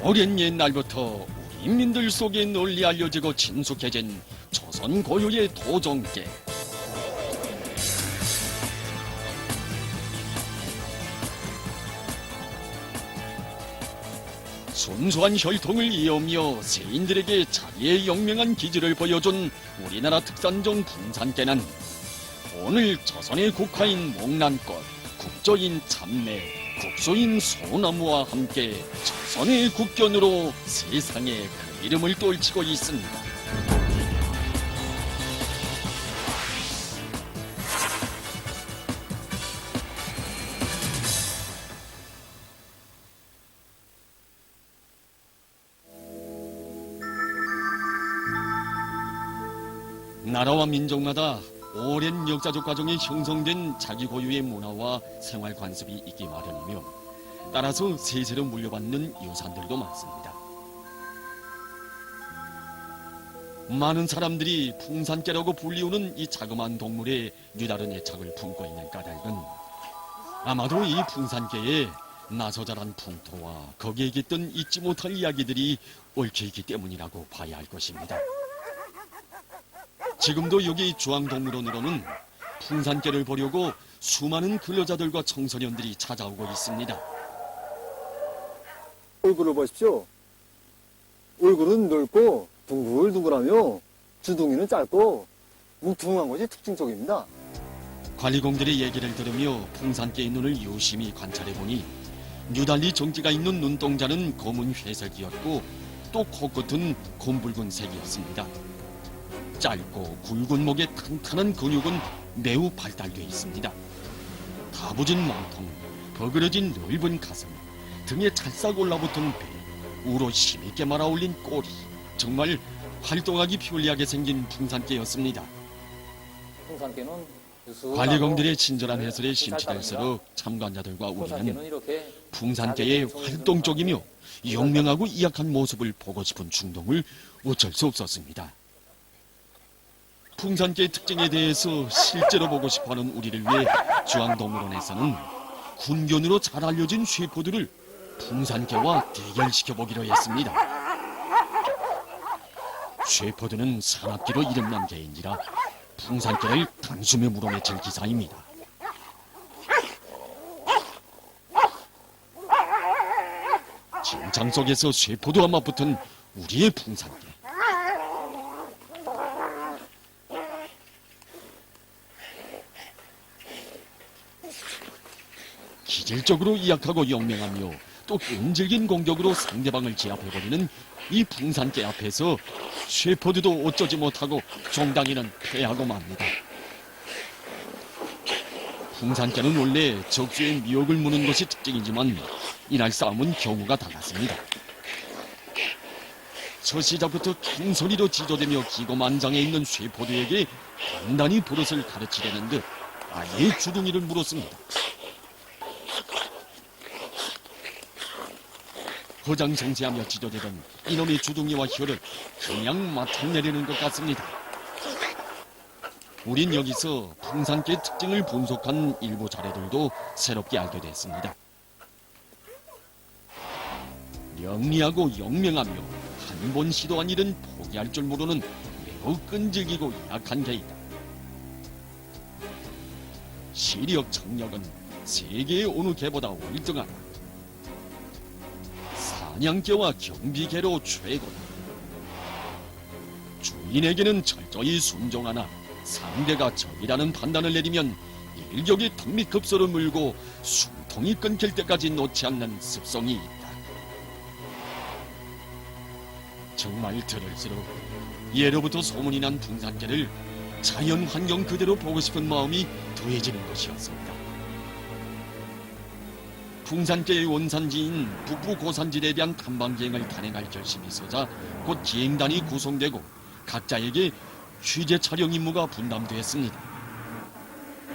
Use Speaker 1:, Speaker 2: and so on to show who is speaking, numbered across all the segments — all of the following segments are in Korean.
Speaker 1: 오랜 옛날부터 우리 인민들 속에 널리 알려지고 친숙해진 조선 고유의 도종깨. 순수한 혈통을 이어오며 세인들에게 자기의 영명한 기질을 보여준 우리나라 특산종 풍산깨는 오늘 조선의 국화인 목란꽃, 국조인 참매, 국수인 소나무와 함께 조선의 국견으로 세상에 그 이름을 떨치고 있습니다. 나라와 민족마다 오랜 역사적 과정에 형성된 자기 고유의 문화와 생활 관습이 있기 마련이며 따라서 세세로 물려받는 유산들도 많습니다. 많은 사람들이 풍산깨라고 불리우는 이 자그마한 동물에 유다른 애착을 품고 있는 까닭은 아마도 이 풍산깨에 나서 자란 풍토와 거기에 깃든 잊지 못할 이야기들이 얽혀 있기 때문이라고 봐야 할 것입니다. 지금도 여기 중앙동물원으로는 풍산깨를 보려고 수많은 근로자들과 청소년들이 찾아오고 있습니다.
Speaker 2: 얼굴을 보십시오. 얼굴은 넓고 둥글둥글하며 주둥이는 짧고 뭉퉁한 것이 특징적입니다.
Speaker 1: 관리공들의 얘기를 들으며 풍산깨의 눈을 유심히 관찰해보니 유달리 정기가 있는 눈동자는 검은 회색이었고 또 코끝은 검붉은 색이었습니다. 짧고 굵은 목에 탄탄한 근육은 매우 발달되어 있습니다. 다부진 몸통, 버그러진 넓은 가슴, 등에 찰싹 올라붙은 배, 우로 힘있게 말아올린 꼬리, 정말 활동하기 편리하게 생긴 풍산깨였습니다.
Speaker 2: 풍산깨는
Speaker 1: 관리공들의 친절한 해설에 심취될수록 참관자들과 우리는 풍산깨의 활동적이며 영명하고 이약한 모습을 보고 싶은 충동을 어쩔 수 없었습니다. 풍산깨의 특징에 대해서 실제로 보고 싶어하는 우리를 위해 중앙동물원에서는 군견으로 잘 알려진 쉐퍼들을 풍산깨와 대결시켜보기로 했습니다. 쉐퍼드는 산악기로 이름난 개인지라 풍산깨를 단숨에 물어맺힐 기사입니다. 진창 속에서 쉐퍼드와 맞붙은 우리의 풍산깨. 기질적으로 이약하고 영명하며 또 끈질긴 공격으로 상대방을 제압해버리는 이 풍산깨 앞에서 쉐퍼드도 어쩌지 못하고 종당이는 패하고 맙니다. 풍산깨는 원래 적수의 미역을 무는 것이 특징이지만 이날 싸움은 경우가 달랐습니다. 첫 시작부터 큰 소리로 지저대며 기고만장해 있는 쉐퍼드에게 단단히 버릇을 가르치려는 듯 아예 주둥이를 물었습니다. 허장성세하며 지저대던 이놈의 주둥이와 혀를 그냥 맞춰내려는 것 같습니다. 우린 여기서 풍산깨 특징을 분석한 일부 자료들도 새롭게 알게 됐습니다. 영리하고 영명하며 한 번 시도한 일은 포기할 줄 모르는 매우 끈질기고 약한 개이다. 시력 청력은 세계의 어느 개보다 월등하다. 사냥개와 경비개로 최고다. 주인에게는 철저히 순종하나 상대가 적이라는 판단을 내리면 일격에 턱밑 급소를 물고 숨통이 끊길 때까지 놓지 않는 습성이 있다. 정말 들을수록 예로부터 소문이 난 풍산깨를 자연 환경 그대로 보고 싶은 마음이 더해지는 것이었습니다. 풍산깨의 원산지인 북부 고산지대에 대한 탐방 기행을 단행할 결심이 서자 곧 기행단이 구성되고 각자에게 취재 촬영 임무가 분담되었습니다.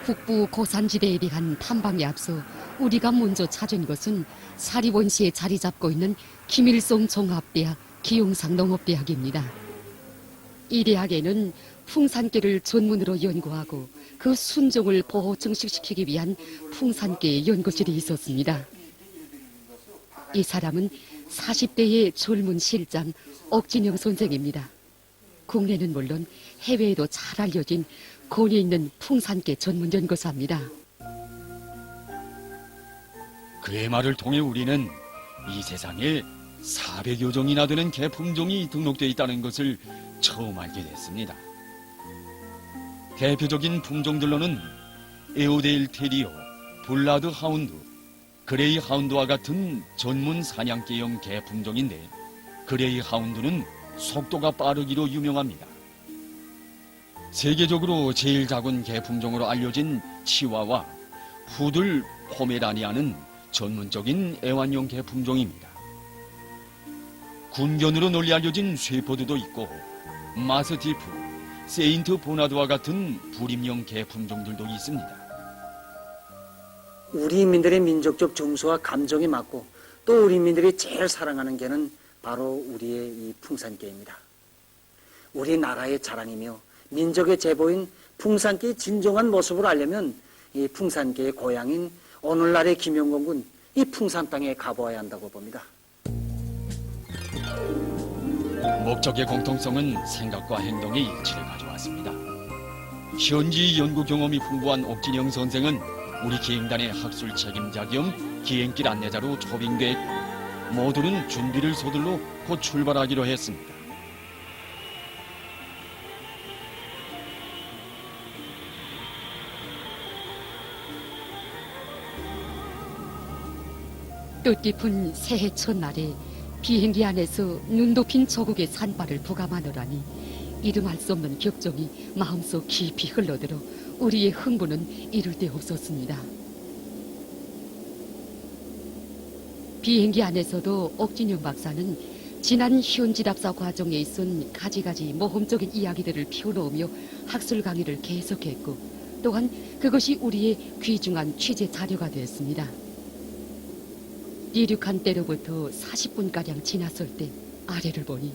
Speaker 3: 북부 고산지대에 대한 탐방에 앞서 우리가 먼저 찾은 것은 사리원시에 자리 잡고 있는 김일성 종합대학 기용상 농업대학입니다. 이 대학에는 풍산깨를 전문으로 연구하고 그 순종을 보호 증식시키기 위한 풍산깨 연구실이 있었습니다. 이 사람은 40대의 젊은 실장 옥진영 선생입니다. 국내는 물론 해외에도 잘 알려진 권위 있는 풍산개 전문 연구소입니다.
Speaker 1: 그의 말을 통해 우리는 이 세상에 400여 종이나 되는 개 품종이 등록되어 있다는 것을 처음 알게 됐습니다. 대표적인 품종들로는 에오데일 테리어, 블라드 하운드, 그레이 하운드와 같은 전문 사냥개형 개 품종인데 그레이 하운드는 속도가 빠르기로 유명합니다. 세계적으로 제일 작은 개 품종으로 알려진 치와와, 푸들, 포메라니아는 전문적인 애완용 개 품종입니다. 군견으로 널리 알려진 쉐퍼드도 있고 마스티프, 세인트 보나드와 같은 불임용 개 품종들도 있습니다.
Speaker 4: 우리 인민들의 민족적 정서와 감정이 맞고 또 우리 인민들이 제일 사랑하는 개는 바로 우리의 이 풍산개입니다. 우리나라의 자랑이며 민족의 제보인 풍산개의 진정한 모습을 알려면 이 풍산개의 고향인 오늘날의 김영건군 이 풍산 땅에 가보아야 한다고 봅니다.
Speaker 1: 목적의 공통성은 생각과 행동의 일치를 가져왔습니다. 현지 연구 경험이 풍부한 옥진영 선생은 우리 기행단의 학술 책임자 겸 기행길 안내자로 초빙돼 모두는 준비를 서둘러 곧 출발하기로 했습니다.
Speaker 3: 뜻깊은 새해 첫날에 비행기 안에서 눈 덮인 조국의 산발을 부감하노라니 이름할 수 없는 격정이 마음속 깊이 흘러들어 우리의 흥분은 이를 데 없었습니다. 비행기 안에서도 옥진영 박사는 지난 현지답사 과정에 있은 가지가지 모험적인 이야기들을 피워놓으며 학술 강의를 계속했고 또한 그것이 우리의 귀중한 취재 자료가 되었습니다. 이륙한 때로부터 40분가량 지났을 때 아래를 보니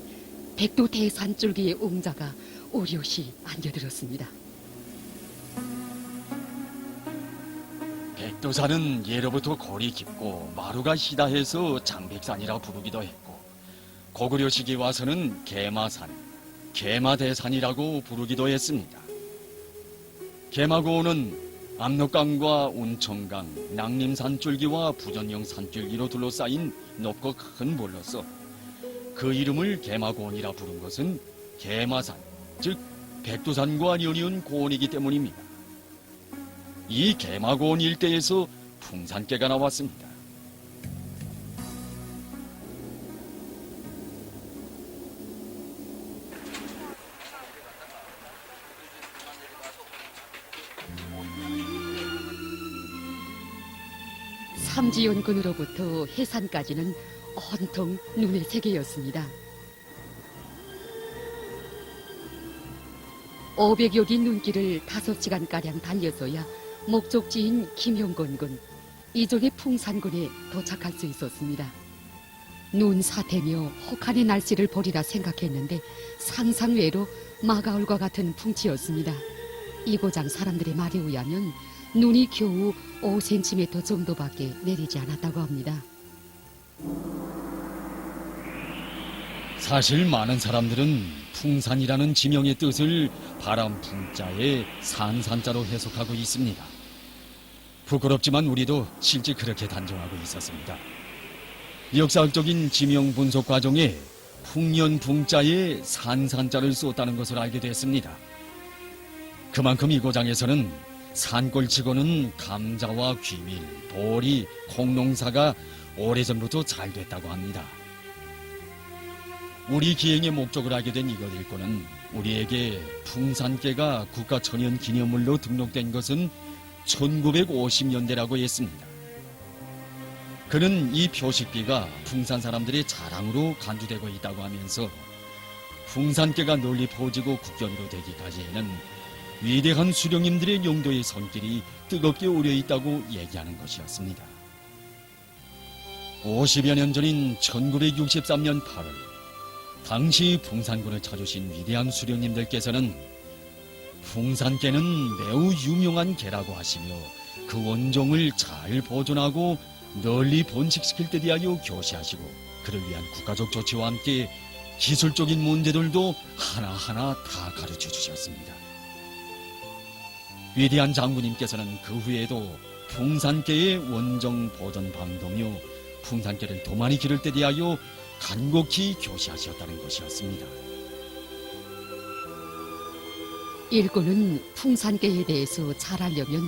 Speaker 3: 백두 대산줄기의 웅자가 오롯이 안겨들었습니다.
Speaker 1: 백두산은 예로부터 골이 깊고 마루가 희다해서 장백산이라 부르기도 했고 고구려 시기 와서는 개마산, 개마대산이라고 부르기도 했습니다. 개마고원은 압록강과 운천강, 낭림산줄기와 부전령 산줄기로 둘러싸인 높고 큰 볼로서 그 이름을 개마고원이라 부른 것은 개마산, 즉 백두산과 연이은 고원이기 때문입니다. 이 개마고원 일대에서 풍산개가 나왔습니다.
Speaker 3: 삼지연근으로부터 해산까지는 온통 눈의 세계였습니다. 500여 리 눈길을 5시간가량 달려서야 목적지인 김영건군, 이종의 풍산군에 도착할 수 있었습니다. 눈 사태며 혹한의 날씨를 보리라 생각했는데 상상외로 마가울과 같은 풍치였습니다. 이 고장 사람들의 말에 의하면 눈이 겨우 5cm 정도밖에 내리지 않았다고 합니다.
Speaker 1: 사실 많은 사람들은 풍산이라는 지명의 뜻을 바람 풍자에 산산자로 해석하고 있습니다. 부끄럽지만 우리도 실제 그렇게 단정하고 있었습니다. 역사학적인 지명 분석 과정에 풍년 풍자에 산산자를 썼다는 것을 알게 됐습니다. 그만큼 이 고장에서는 산골치고는 감자와 귀밀, 보리, 콩농사가 오래전부터 잘 됐다고 합니다. 우리 기행의 목적을 알게 된 이것 읽고는 우리에게 풍산개가 국가천연기념물로 등록된 것은 1950년대라고 했습니다. 그는 이 표식비가 풍산 사람들의 자랑으로 간주되고 있다고 하면서 풍산개가 널리 퍼지고 국경으로 되기까지에는 위대한 수령님들의 용도의 손길이 뜨겁게 오려 있다고 얘기하는 것이었습니다. 50여 년 전인 1963년 8월 당시 풍산군을 찾으신 위대한 수령님들께서는 풍산개는 매우 유명한 개라고 하시며 그 원종을 잘 보존하고 널리 번식시킬 때 대하여 교시하시고 그를 위한 국가적 조치와 함께 기술적인 문제들도 하나하나 다 가르쳐 주셨습니다. 위대한 장군님께서는 그 후에도 풍산계의 원정 보존 방도며 풍산계를 더 많이 기를 때 대하여 간곡히 교시하셨다는 것이었습니다.
Speaker 3: 일꾼은 풍산계에 대해서 잘 알려면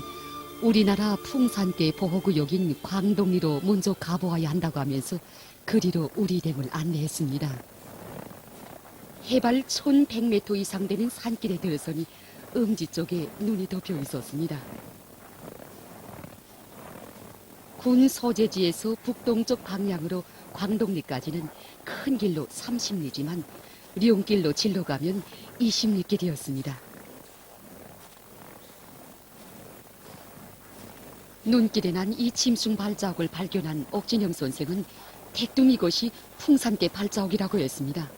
Speaker 3: 우리나라 풍산계 보호구역인 광동리로 먼저 가보아야 한다고 하면서 그리로 우리 댁을 안내했습니다. 해발 1100m 이상 되는 산길에 들어서니 음지 쪽에 눈이 덮여 있었습니다. 군 소재지에서 북동쪽 방향으로 광동리까지는 큰 길로 30리지만 룡길로 질러 가면 20리길이었습니다. 눈길에 난 이 짐승 발자국을 발견한 옥진영 선생은 대뚱 이것이 풍산계 발자국이라고 했습니다.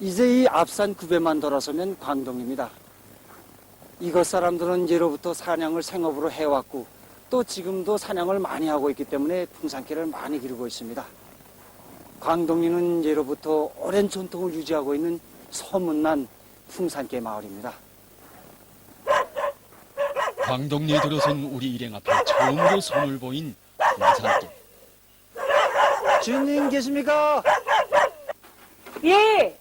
Speaker 4: 이제 이 앞산 굽에만 돌아서면 광동입니다. 이곳 사람들은 예로부터 사냥을 생업으로 해왔고 또 지금도 사냥을 많이 하고 있기 때문에 풍산계를 많이 기르고 있습니다. 광동리는 예로부터 오랜 전통을 유지하고 있는 소문난 풍산계 마을입니다.
Speaker 1: 광동리에 들어선 우리 일행 앞에 처음으로 손을 보인 풍산계.
Speaker 4: 주인님 계십니까?
Speaker 5: 예.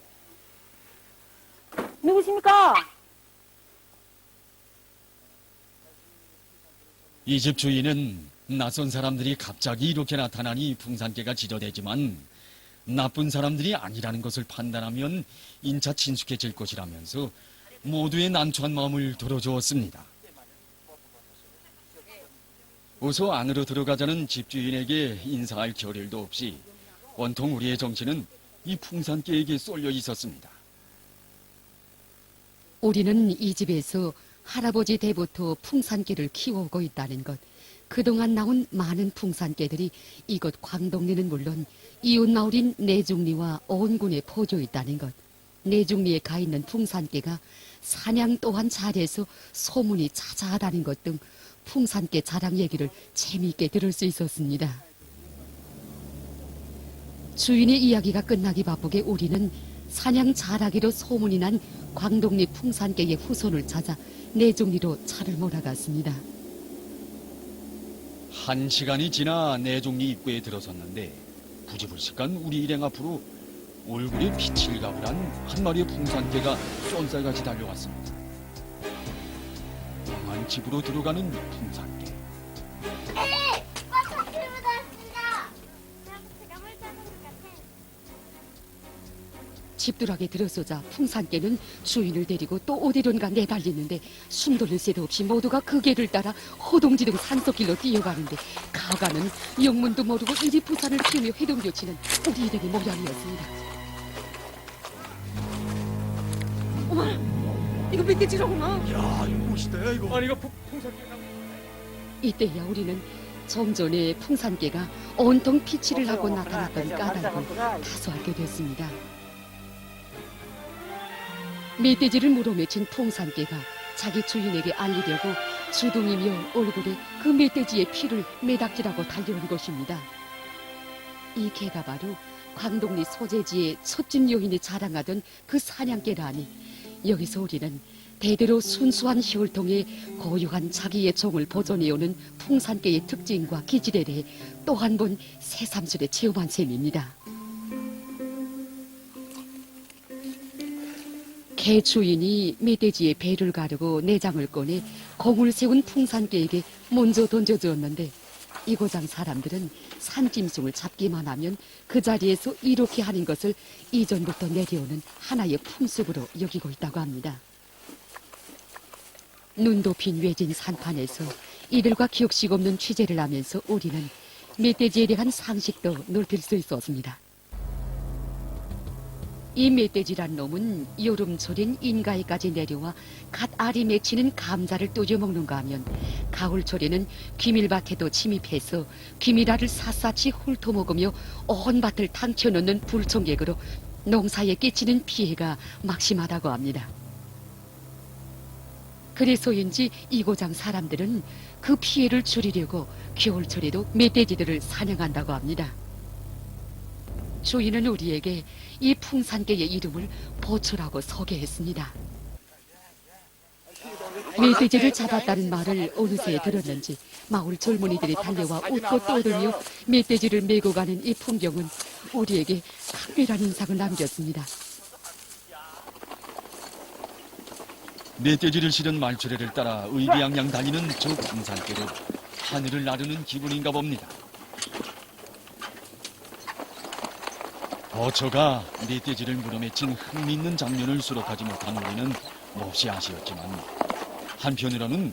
Speaker 5: 누구십니까?
Speaker 1: 이 집 주인은 낯선 사람들이 갑자기 이렇게 나타나니 풍산계가 지저대지만 나쁜 사람들이 아니라는 것을 판단하면 인차 친숙해질 것이라면서 모두의 난처한 마음을 들어주었습니다. 어서 안으로 들어가자는 집주인에게 인사할 겨를도 없이 온통 우리의 정신은 이 풍산계에게 쏠려 있었습니다.
Speaker 3: 우리는 이 집에서 할아버지 때부터 풍산개를 키워오고 있다는 것, 그동안 나온 많은 풍산개들이 이곳 광동리는 물론 이웃 마을인 내중리와 어원군에 퍼져 있다는 것, 내중리에 가 있는 풍산개가 사냥 또한 잘해서 소문이 자자하다는 것 등 풍산개 자랑 얘기를 재미있게 들을 수 있었습니다. 주인의 이야기가 끝나기 바쁘게 우리는 사냥 잘하기로 소문이 난 광동리 풍산개의 후손을 찾아 내종리로 차를 몰아갔습니다.
Speaker 1: 1시간이 지나 내종리 입구에 들어섰는데 부지불식한 우리 일행 앞으로 얼굴에 빛을 가불한 한 마리의 풍산개가 쏜살같이 달려왔습니다. 한 집으로 들어가는 풍산개.
Speaker 3: 집두락에 들어서자 풍산개는 주인을 데리고 또 어디론가 내달리는데 숨 돌릴 새도 없이 모두가 그 개를 따라 허둥지둥 산속길로 뛰어가는데 가가는 영문도 모르고 이리 부산을 키우며 회동교치는 우리 일행의 모양이었습니다. 어머나, 이거 멧돼지로구나.
Speaker 1: 야, 이거 멋있다, 이거. 아니, 이거 풍산개가.
Speaker 3: 이때야 우리는 좀 전에 풍산개가 온통 피치를 하고 나타났던 까닭을 다소 알게 됐습니다. 멧돼지를 물어맺힌 풍산개가 자기 주인에게 알리려고 주둥이며 얼굴에 그 멧돼지의 피를 매닥질하고 달려온 것입니다. 이 개가 바로 광동리 소재지의 첫 집 여인이 자랑하던 그 사냥개라니, 여기서 우리는 대대로 순수한 혈통에 고유한 자기의 종을 보존해오는 풍산개의 특징과 기질에 대해 또 한 번 새삼스레 체험한 셈입니다. 개 주인이 멧돼지의 배를 가르고 내장을 꺼내 공을 세운 풍산개에게 먼저 던져주었는데 이 고장 사람들은 산짐승을 잡기만 하면 그 자리에서 이렇게 하는 것을 이전부터 내려오는 하나의 풍습으로 여기고 있다고 합니다. 눈도 핀 외진 산판에서 이들과 격식 없는 취재를 하면서 우리는 멧돼지에 대한 상식도 넓힐 수 있었습니다. 이 멧돼지란 놈은 여름철인 인가에까지 내려와 갓 알이 맺히는 감자를 뚜져 먹는가 하면 가을철에는 귀밀밭에도 침입해서 귀밀알을 샅샅이 훑어먹으며 온 밭을 탕쳐놓는 불청객으로 농사에 끼치는 피해가 막심하다고 합니다. 그래서인지 이고장 사람들은 그 피해를 줄이려고 겨울철에도 멧돼지들을 사냥한다고 합니다. 주인은 우리에게 이 풍산개의 이름을 보초라고 소개했습니다. 멧돼지를 잡았다는 말을 어느새 들었는지 마을 젊은이들이 달려와 웃고 떠들며 멧돼지를 메고 가는 이 풍경은 우리에게 강렬한 인상을 남겼습니다.
Speaker 1: 멧돼지를 실은 말초레를 따라 의기양양 달리는 저 풍산개로 하늘을 나르는 기분인가 봅니다. 어처가 멧돼지를 물어맺힌 흥미있는 장면을 수록하지 못한 우리는 몹시 아쉬웠지만 한편으로는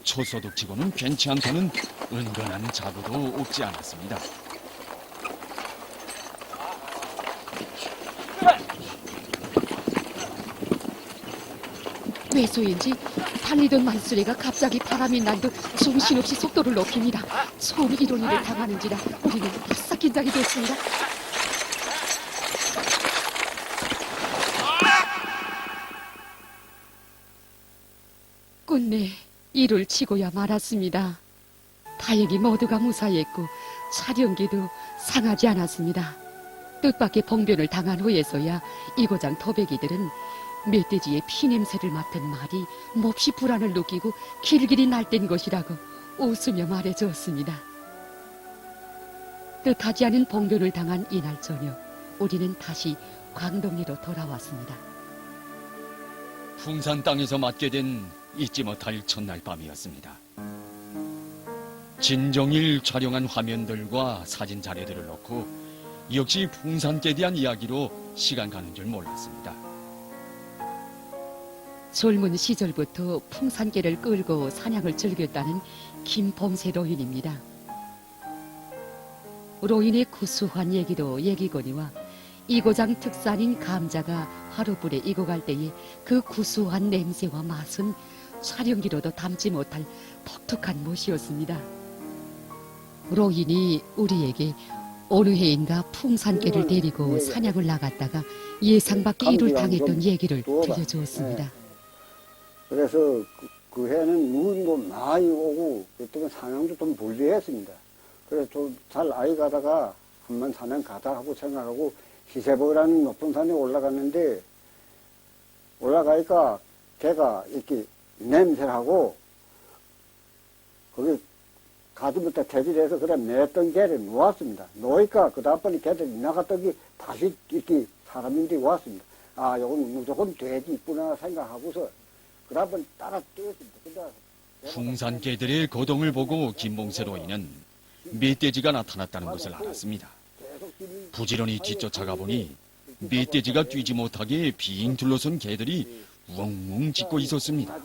Speaker 1: 초소득치고는 괜찮지 않다는 은근한 자부도 없지 않았습니다.
Speaker 3: 왜소인지 달리던 말수레가 갑자기 바람이 난 듯 정신없이 속도를 높입니다. 처음 이런 일을 당하는지라 우리는 바싹 긴장이 됐습니다. 끝내 이를 치고야 말았습니다. 다행히 모두가 무사했고 촬영기도 상하지 않았습니다. 뜻밖의 봉변을 당한 후에서야 이고장 토백이들은 멧돼지의 피냄새를 맡은 말이 몹시 불안을 느끼고 길길이 날뛴 것이라고 웃으며 말해주었습니다. 뜻하지 않은 봉변을 당한 이날 저녁 우리는 다시 광동리로 돌아왔습니다.
Speaker 1: 풍산 땅에서 맞게 된 잊지 못할 첫날 밤이었습니다. 진정일 촬영한 화면들과 사진 자료들을 놓고 역시 풍산개에 대한 이야기로 시간 가는 줄 몰랐습니다.
Speaker 3: 젊은 시절부터 풍산개를 끌고 사냥을 즐겼다는 김범세 로인입니다. 로인의 구수한 얘기도 얘기거니와 이고장 특산인 감자가 화로불에 익어갈 때의 그 구수한 냄새와 맛은 촬영기로도 담지 못할 독특한 멋이었습니다. 로인이 우리에게 어느 해인가 풍산개를 데리고 사냥을 나갔다가 예상 밖의 일을 당했던 얘기를 들려주었습니다.
Speaker 5: 그래서 그 해는 눈도 많이 오고 그때는 사냥도 좀 불리했습니다. 그래서 좀 잘 아이 가다가 한번 사냥 가자 하고 생각하고 시세보라는 높은 산에 올라갔는데 올라가니까 개가 이렇게 냄새하고 거기 가슴부터 대질해서 그래 맸던 개를 놓았습니다. 놓으니까 그 다음번에 개들이 나갔더니 다시 이렇게 사람들이 왔습니다. 아, 이건 무조건 돼지 있구나 생각하고서 그 다음번 따라 뛰었습니다.
Speaker 1: 풍산개들의 거동을 보고 김봉세 로인은 멧돼지가 나타났다는 것을 알았습니다. 부지런히 뒤쫓아가 보니 멧돼지가 뛰지 못하게 빙 둘러선 개들이 웅웅 짖고 있었습니다.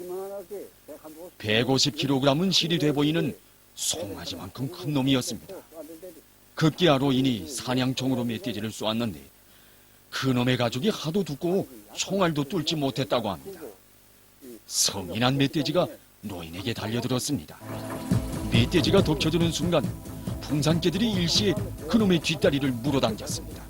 Speaker 1: 150kg은 실이 돼 보이는 송아지만큼 큰 놈이었습니다. 급기야 로인이 사냥총으로 멧돼지를 쏘았는데 그놈의 가죽이 하도 두꺼워 총알도 뚫지 못했다고 합니다. 성이 난 멧돼지가 로인에게 달려들었습니다. 멧돼지가 덮쳐드는 순간 풍산개들이 일시에 그놈의 뒷다리를 물어당겼습니다.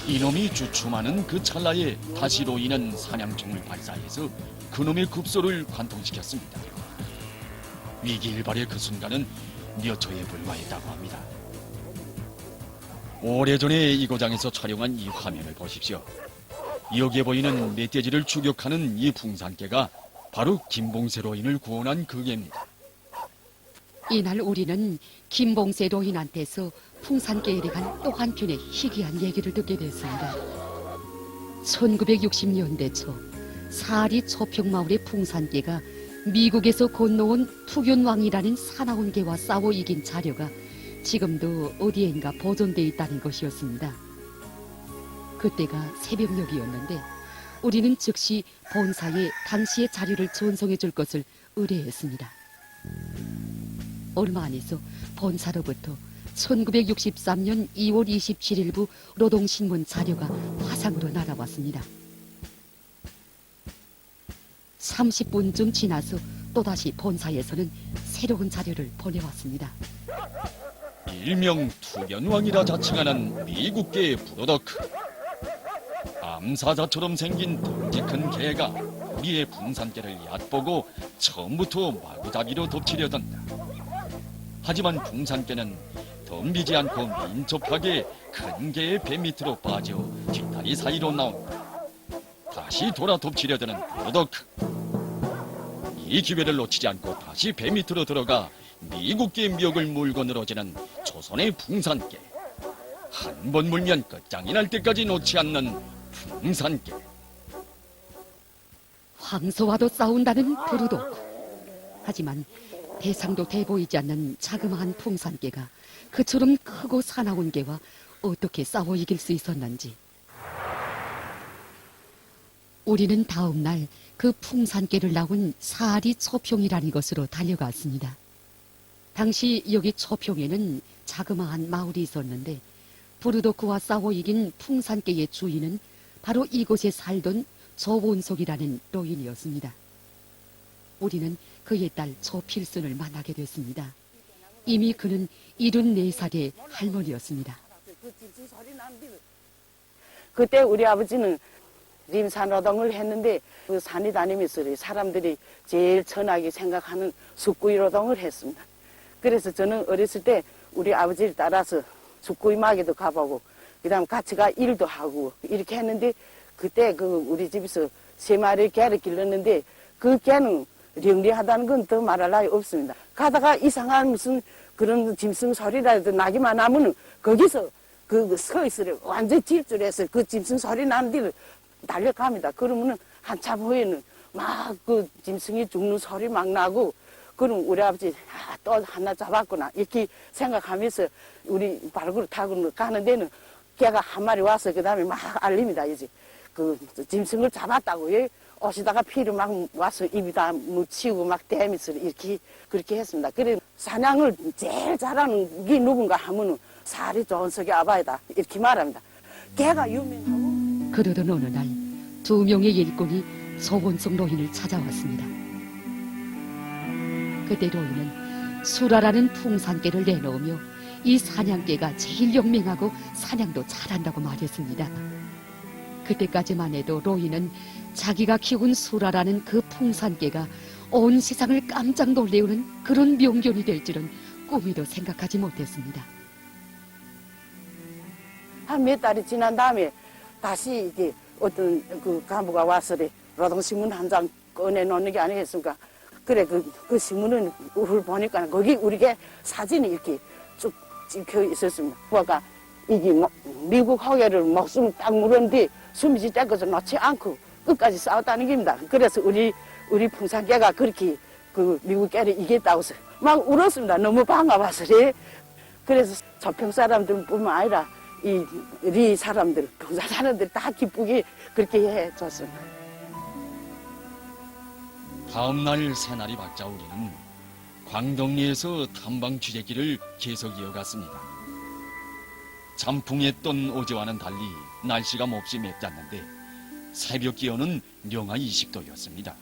Speaker 1: 이놈이 주춤하는 그 찰나에 다시 로인은 사냥총을 발사해서 그놈의 급소를 관통시켰습니다. 위기일발의 그 순간은 몇 초에 불과했다고 합니다. 오래전에 이 고장에서 촬영한 이 화면을 보십시오. 여기에 보이는 멧돼지를 추격하는 이 풍산개가 바로 김봉세 로인을 구원한 그 개입니다.
Speaker 3: 이날 우리는 김봉세 로인한테서 풍산개에 대한 또 한편의 희귀한 얘기를 듣게 됐습니다. 1960년대 초 사리 초평마을의 풍산개가 미국에서 건너온 투견왕이라는 사나운 개와 싸워 이긴 자료가 지금도 어디엔가 보존돼 있다는 것이었습니다. 그때가 새벽녘이었는데 우리는 즉시 본사에 당시의 자료를 전송해 줄 것을 의뢰했습니다. 얼마 안 있어 본사로부터 1963년 2월 27일부 노동신문 자료가 화상으로 날아왔습니다. 30분쯤 지나서 또다시 본사에서는 새로운 자료를 보내왔습니다.
Speaker 1: 일명 투견왕이라 자칭하는 미국계 브로더크. 암사자처럼 생긴 덩치 큰 개가 우리의 풍산개를 얕보고 처음부터 마구잡이로 덮치려던다. 하지만 풍산개는 덤비지 않고 민첩하게 큰 개의 배 밑으로 빠져 뒷다리 사이로 나온다. 다시 돌아 덮치려드는 브루도크. 이 기회를 놓치지 않고 다시 배 밑으로 들어가 미국계 멱을 물고 늘어지는 조선의 풍산개. 한 번 물면 끝장이 날 때까지 놓지 않는 풍산개.
Speaker 3: 황소와도 싸운다는 브루도크. 하지만 대상도 돼 보이지 않는 자그마한 풍산개가 그처럼 크고 사나운 개와 어떻게 싸워 이길 수 있었는지. 우리는 다음 날 그 풍산개를 나온 사아리 초평이라는 곳으로 달려갔습니다. 당시 여기 초평에는 자그마한 마을이 있었는데 브루도크와 싸워 이긴 풍산개의 주인은 바로 이곳에 살던 조본석이라는 노인이었습니다. 우리는 그의 딸 조필순을 만나게 됐습니다. 이미 그는 74살의 할머니였습니다.
Speaker 6: 그때 우리 아버지는 림산노동을 했는데 그 산에 다니면서 사람들이 제일 천하게 생각하는 숫구이 노동을 했습니다. 그래서 저는 어렸을 때 우리 아버지를 따라서 숫구이 마개도 가보고 그다음 같이 가 일도 하고 이렇게 했는데 그때 그 우리 집에서 3마리 개를 길렀는데 그 개는 영리하다는 건 더 말할 나위 없습니다. 가다가 이상한 무슨 그런 짐승 소리라도 나기만 하면 거기서 그 서 있으래 완전 질주해서 그 짐승 소리 나는 데를 달려갑니다. 그러면은 한참 후에는 막 그 짐승이 죽는 소리 막 나고 그럼 우리 아버지 또 하나 잡았구나 이렇게 생각하면서 우리 발굴 타고 가는 데는 개가 한 마리 와서 그 다음에 막 알립니다. 이제 그 짐승을 잡았다고 예? 오시다가 피를 막 와서 입에다 묻히고 막 대면서 이렇게 그렇게 했습니다. 그래 사냥을 제일 잘하는 게 누군가 하면은 살이 좋은 석이 아바이다 이렇게 말합니다. 개가 유명하고.
Speaker 3: 그러던 어느 날 2명의 일꾼이 조본석 노인을 찾아왔습니다. 그때 노인은 수라라는 풍산개를 내놓으며 이 사냥개가 제일 영맹하고 사냥도 잘한다고 말했습니다. 그때까지만 해도 로이는 자기가 키운 수라라는 그 풍산개가 온 세상을 깜짝 놀래우는 그런 명견이 될 줄은 꿈에도 생각하지 못했습니다.
Speaker 6: 한 몇 달이 지난 다음에 다시 이게 어떤 그 간부가 와서 노동신문 한 장 꺼내놓는 게 아니겠습니까? 그래 그 신문을 보니까 거기 우리게 사진이 이렇게 쭉 찍혀 있었습니다. 그가 이게 미국 허계를 목숨을 딱 물었는데 숨이 째고서 놓지 않고 끝까지 싸웠다는 겁니다. 그래서 우리 풍산개가 그렇게 그 미국 개를 이겼다고 해서 막 울었습니다. 너무 반가워서. 그래서 조평 사람들뿐만 아니라 이 사람들, 평산 사람들 다 기쁘게 그렇게 해줬습니다.
Speaker 1: 다음 날 새날이 밝자 우리는 광덕리에서 탐방 취재길을 계속 이어갔습니다. 잠풍했던 어제와는 달리 날씨가 몹시 맵잖는데 새벽 기온은 영하 20도였습니다.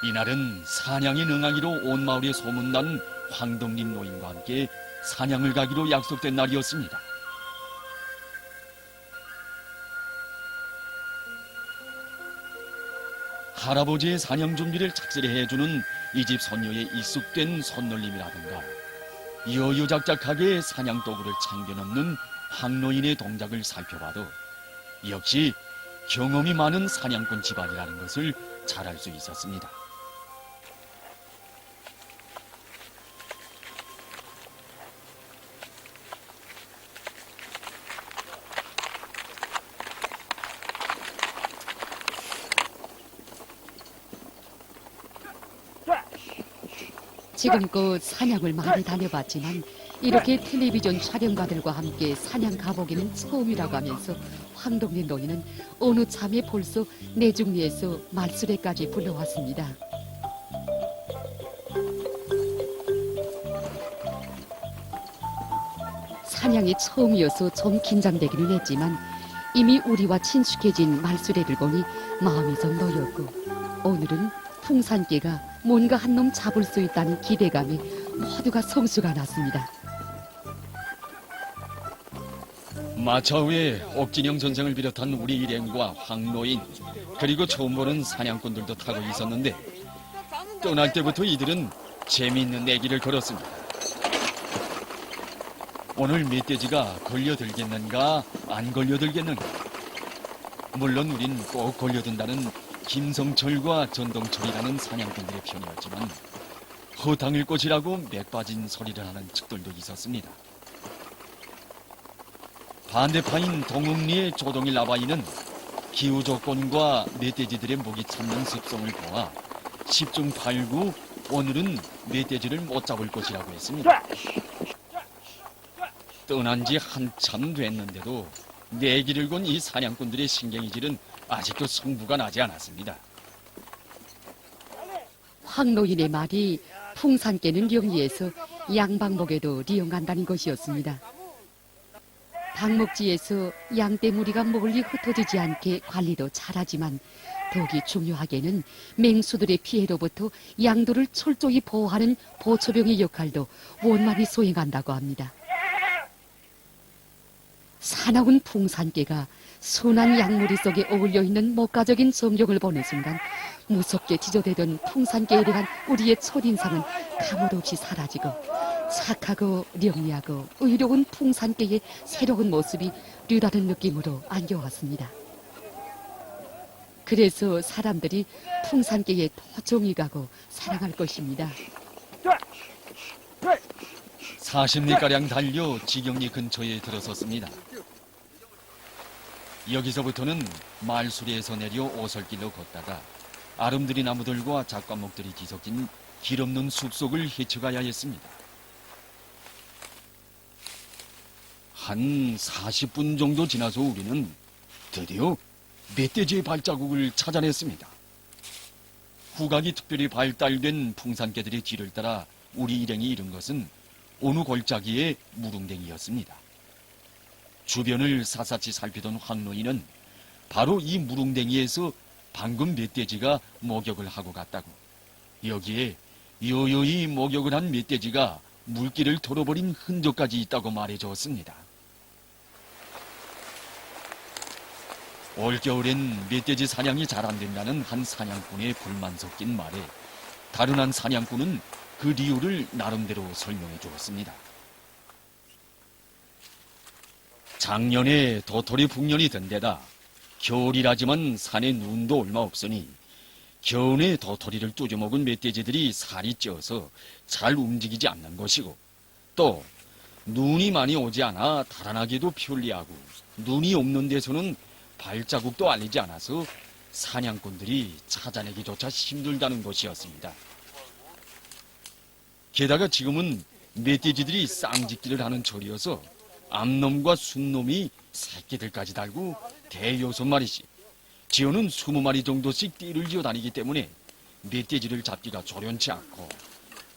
Speaker 1: 이날은 사냥에 능하기로 온 마을에 소문난 황덕림 노인과 함께 사냥을 가기로 약속된 날이었습니다. 할아버지의 사냥 준비를 착실히 해주는 이 집 손녀의 익숙된 손놀림이라든가 여유작작하게 사냥 도구를 챙겨놓는 황노인의 동작을 살펴봐도 역시 경험이 많은 사냥꾼 집안이라는 것을 잘 알 수 있었습니다.
Speaker 3: 지금껏 사냥을 많이 다녀봤지만 이렇게 텔레비전 촬영가들과 함께 사냥 가보기는 처음이라고 하면서 황덕림 노인은 어느 참에 벌써 내중리에서 말수레까지 불러왔습니다. 사냥이 처음이어서 좀 긴장되기는 했지만 이미 우리와 친숙해진 말수레를 보니 마음이 좀 놓였고 오늘은 풍산개가 뭔가 한 놈 잡을 수 있다는 기대감에 모두가 성수가 났습니다.
Speaker 1: 마차후에 옥진영 선생을 비롯한 우리 일행과 황노인 그리고 처음 보는 사냥꾼들도 타고 있었는데 떠날 때부터 이들은 재미있는 내기를 걸었습니다. 오늘 멧돼지가 걸려들겠는가 안 걸려들겠는가. 물론 우린 꼭 걸려든다는 김성철과 전동철이라는 사냥꾼들의 편이었지만 허당일 것이라고 맥 빠진 소리를 하는 측들도 있었습니다. 반대파인 동흥리의 조동일 아바이는 기후 조건과 멧돼지들의 목이 참는 습성을 보아 10중 8구 오늘은 멧돼지를 못 잡을 것이라고 했습니다. 떠난 지 한참 됐는데도 내기를 건 이 사냥꾼들의 신경이질은 아직도 승부가 나지 않았습니다.
Speaker 3: 황노인의 말이 풍산깨는 영리해서 양방목에도 리용한다는 것이었습니다. 방목지에서 양떼 무리가 멀리 흩어지지 않게 관리도 잘하지만 더욱이 중요하게는 맹수들의 피해로부터 양도를 철저히 보호하는 보초병의 역할도 원만히 수행한다고 합니다. 사나운 풍산깨가 순한 양무리 속에 어울려있는 목가적인 성경을 보는 순간 무섭게 지저대던 풍산깨에 대한 우리의 첫인상은 가물없이 사라지고 착하고 영리하고 의로운 풍산깨의 새로운 모습이 류다른 느낌으로 안겨왔습니다. 그래서 사람들이 풍산깨에 더 정이 가고 사랑할 것입니다.
Speaker 1: 40리가량 달려 지경리 근처에 들어섰습니다. 여기서부터는 말수리에서 내려 오솔길로 걷다가 아름드리 나무들과 작과목들이 뒤섞인 길 없는 숲속을 헤쳐가야 했습니다. 한 40분 정도 지나서 우리는 드디어 멧돼지의 발자국을 찾아냈습니다. 후각이 특별히 발달된 풍산개들의 뒤를 따라 우리 일행이 이른 것은 어느 골짜기의 무릉댕이였습니다. 주변을 샅샅이 살피던 황노인은 바로 이 무릉댕이에서 방금 멧돼지가 목욕을 하고 갔다고, 여기에 여여히 목욕을 한 멧돼지가 물길을 털어버린 흔적까지 있다고 말해주었습니다. 올겨울엔 멧돼지 사냥이 잘 안 된다는 한 사냥꾼의 불만 섞인 말에 다른 한 사냥꾼은 그 이유를 나름대로 설명해 주었습니다. 작년에 도토리 풍년이 든 데다 겨울이라지만 산에 눈도 얼마 없으니 겨우내 도토리를 쪼져먹은 멧돼지들이 살이 쪄서 잘 움직이지 않는 것이고, 또 눈이 많이 오지 않아 달아나기도 편리하고 눈이 없는 데서는 발자국도 알리지 않아서 사냥꾼들이 찾아내기조차 힘들다는 것이었습니다. 게다가 지금은 멧돼지들이 쌍짓기를 하는 철이어서 암놈과 순놈이 새끼들까지 달고 대여섯 마리씩, 지어는 20마리 정도씩 띠를 지어 다니기 때문에 멧돼지를 잡기가 조련치 않고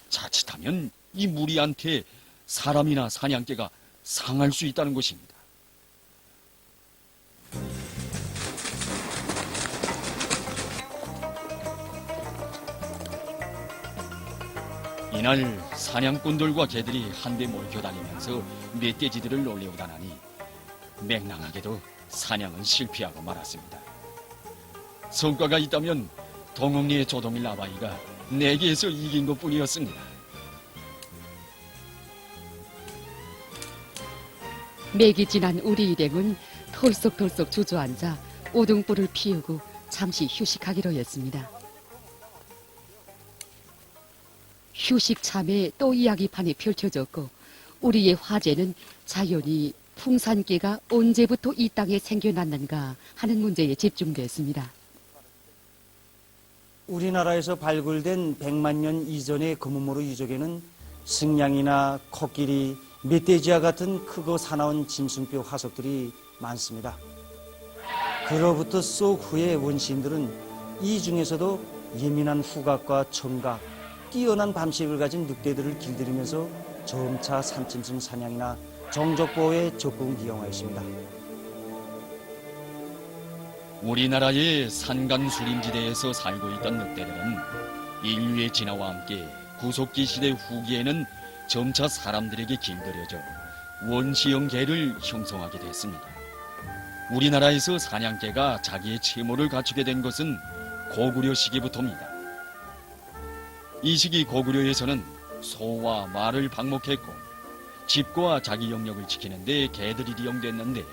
Speaker 1: 자칫하면 이 무리한테 사람이나 사냥개가 상할 수 있다는 것입니다. 이날 사냥꾼들과 개들이 한데 몰겨 다니면서 멧돼지들을 놀려오다 나니 맹랑하게도 사냥은 실패하고 말았습니다. 성과가 있다면 동흥리의 조동일 아바이가 내게에서 이긴 것뿐이었습니다.
Speaker 3: 맥이 지난 우리 일행은 털썩털썩 주저앉아 오등불을 피우고 잠시 휴식하기로 했습니다. 휴식 참에 또 이야기판이 펼쳐졌고 우리의 화제는 자연히 풍산개가 언제부터 이 땅에 생겨났는가 하는 문제에 집중됐습니다.
Speaker 4: 우리나라에서 발굴된 100만 년 이전의 거문모로 유적에는 승냥이나 코끼리, 멧돼지와 같은 크고 사나운 짐승뼈 화석들이 많습니다. 그로부터 쏙 후에 원시인들은 이 중에서도 예민한 후각과 청각, 뛰어난 밤식을 가진 늑대들을 길들이면서 점차 산짐승 사냥이나 종족보호에 적극 이용하였습니다.
Speaker 1: 우리나라의 산간수림지대에서 살고 있던 늑대들은 인류의 진화와 함께 구석기 시대 후기에는 점차 사람들에게 길들여져 원시형 개를 형성하게 됐습니다. 우리나라에서 사냥개가 자기의 채모를 갖추게 된 것은 고구려 시기부터입니다. 이 시기 고구려에서는 소와 말을 방목했고 집과 자기 영역을 지키는 데 개들이 이용됐는데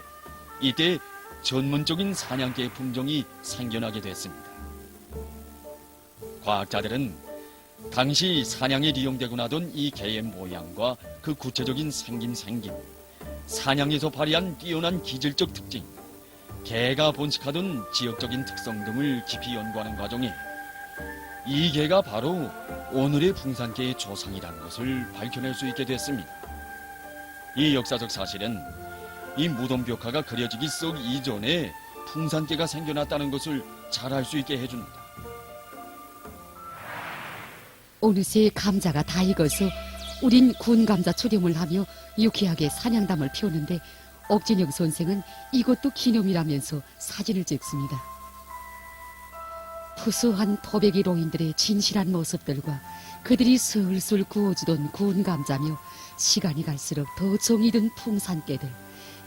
Speaker 1: 이때 전문적인 사냥개 품종이 생겨나게 됐습니다. 과학자들은 당시 사냥에 이용되고 나던 이 개의 모양과 그 구체적인 생김, 사냥에서 발휘한 뛰어난 기질적 특징, 개가 번식하던 지역적인 특성 등을 깊이 연구하는 과정에 이 개가 바로 오늘의 풍산개의 조상이라는 것을 밝혀낼 수 있게 됐습니다. 이 역사적 사실은 이 무덤 벽화가 그려지기 썩 이전에 풍산개가 생겨났다는 것을 잘 알 수 있게 해줍니다.
Speaker 3: 어느새 감자가 다 익어서 우린 군 감자 추렴을 하며 유쾌하게 사냥담을 피우는데 억진영 선생은 이것도 기념이라면서 사진을 찍습니다. 푸수한 토백이 로인들의 진실한 모습들과 그들이 슬슬 구워주던 구운 감자며 시간이 갈수록 더 정이 든 풍산깨들,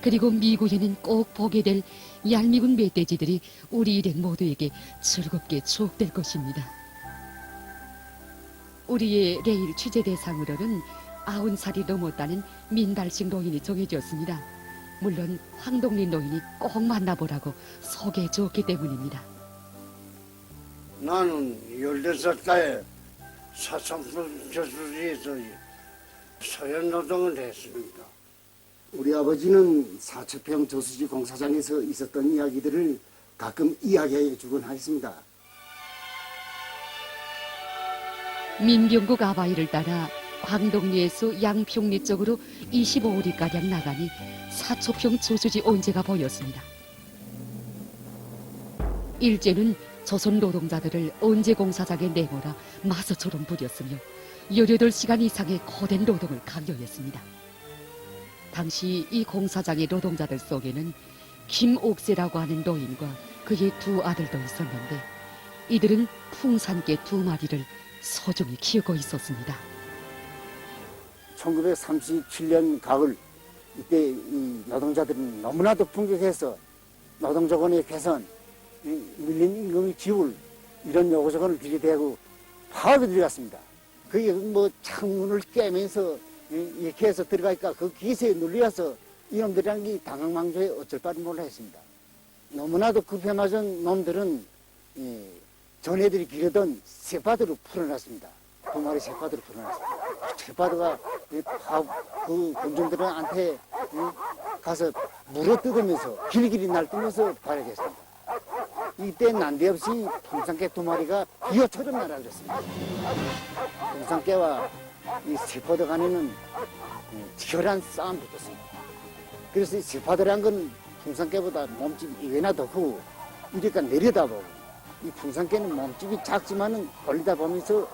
Speaker 3: 그리고 미국에는 꼭 보게 될 얄미군 멧돼지들이 우리 일행 모두에게 즐겁게 추억될 것입니다. 우리의 레일 취재 대상으로는 90살이 넘었다는 민달식 노인이 정해졌습니다. 물론 황동린 노인이 꼭 만나보라고 소개해 주었기 때문입니다.
Speaker 5: 나는 14살에 사창풀 저수지에서 소연 노동을 했습니다. 우리 아버지는 사척평 저수지 공사장에서 있었던 이야기들을 가끔 이야기해 주곤 하였습니다.
Speaker 3: 민경국 아바이를 따라 광동리에서 양평리 쪽으로 25리가량 나가니 사초평 저수지 온재가 보였습니다. 일제는 조선 노동자들을 온재 공사장에 내몰아 마수처럼 부렸으며 18시간 이상의 거댄 노동을 강요했습니다. 당시 이 공사장의 노동자들 속에는 김옥세라고 하는 노인과 그의 두 아들도 있었는데 이들은 풍산개 2마리를 소중히 키우고 있었습니다.
Speaker 5: 1937년 가을 이때 이 노동자들은 너무나도 풍족해서 노동조건의 개선, 밀린 임금의 지울 이런 요구조건을 비례대고 파업에 들어갔습니다. 그게 뭐 창문을 깨면서 이렇게 해서 들어가니까 그 기세에 눌려서 이놈들이란 게 당황망조에 어쩔 바를 몰라 했습니다. 너무나도 급해 맞은 놈들은 전애들이 기르던 새바드로 풀어놨습니다. 2마리 새바드로 풀어놨습니다. 새바드가 그 군중들한테 가서 물어 뜯으면서 길길이 날뛰면서 발악했습니다. 이때 난데없이 풍산개 2마리가 비호처럼 날아들었습니다. 풍산개와 이 새바드 간에는 치열한 싸움 붙었습니다. 그래서 이 새바드란 건 풍산개보다 몸집이 2배나 더 크고 이러니까 내려다보고 이 풍산개는 몸집이 작지만은 걸리다 보면서